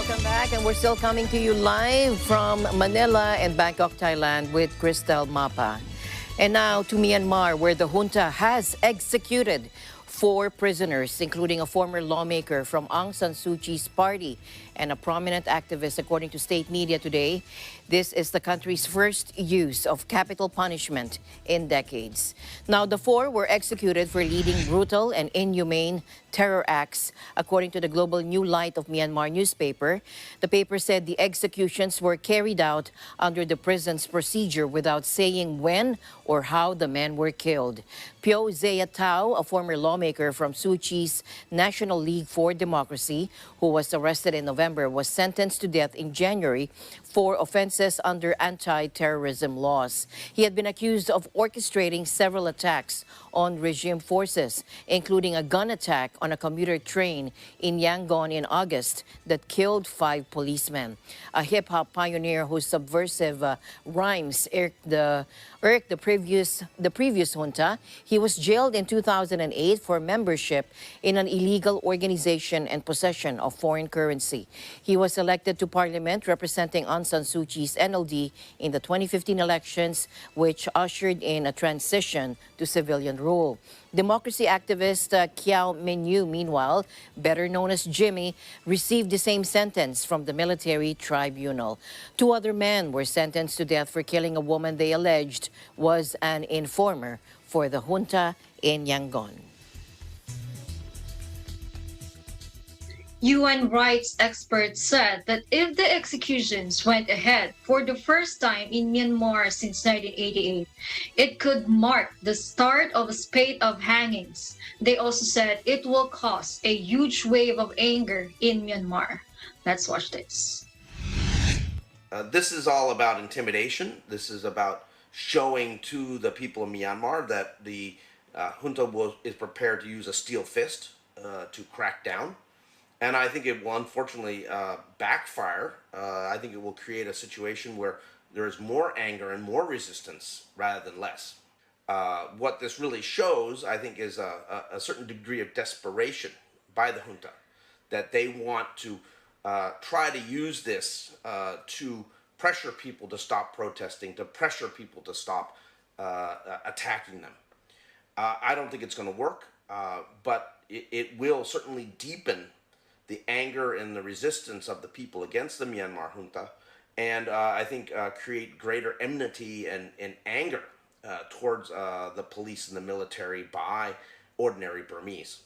Welcome back, and we're still coming to you live from Manila and Bangkok, Thailand with Cristel Mapa. And now to Myanmar, where the junta has executed 4 prisoners, including a former lawmaker from Aung San Suu Kyi's party and a prominent activist, according to state media today. This is the country's first use of capital punishment in decades. Now, the 4 were executed for leading brutal and inhumane terror acts, according to the Global New Light of Myanmar newspaper. The paper said the executions were carried out under the prison's procedure without saying when or how the men were killed. Pyo Zaya Tao, a former lawmaker from Suu Kyi's National League for Democracy, who was arrested in November, was sentenced to death in January for offenses under anti-terrorism laws. He had been accused of orchestrating several attacks on regime forces, including a gun attack on a commuter train in Yangon in August that killed 5 policemen. A hip-hop pioneer whose subversive rhymes irked the previous junta. He was jailed in 2008 for membership in an illegal organization and possession of foreign currency. He was elected to parliament representing Aung San Suu Kyi's NLD in the 2015 elections, which ushered in a transition to civilian rule. Democracy activist Kyaw Min-yu, meanwhile, better known as Jimmy, received the same sentence from the military tribunal. 2 other men were sentenced to death for killing a woman they alleged was an informer for the junta in Yangon. UN rights experts said that if the executions went ahead for the first time in Myanmar since 1988, it could mark the start of a spate of hangings. They also said it will cause a huge wave of anger in Myanmar. Let's watch this. This is all about intimidation. This is about showing to the people of Myanmar that the junta is prepared to use a steel fist to crack down. And I think it will unfortunately backfire. I think it will create a situation where there is more anger and more resistance rather than less. What this really shows, I think, is a certain degree of desperation by the junta, that they want to try to use this to pressure people to stop protesting, to pressure people to stop attacking them. I don't think it's going to work, but it will certainly deepen the anger and the resistance of the people against the Myanmar junta, and I think create greater enmity and anger towards the police and the military by ordinary Burmese.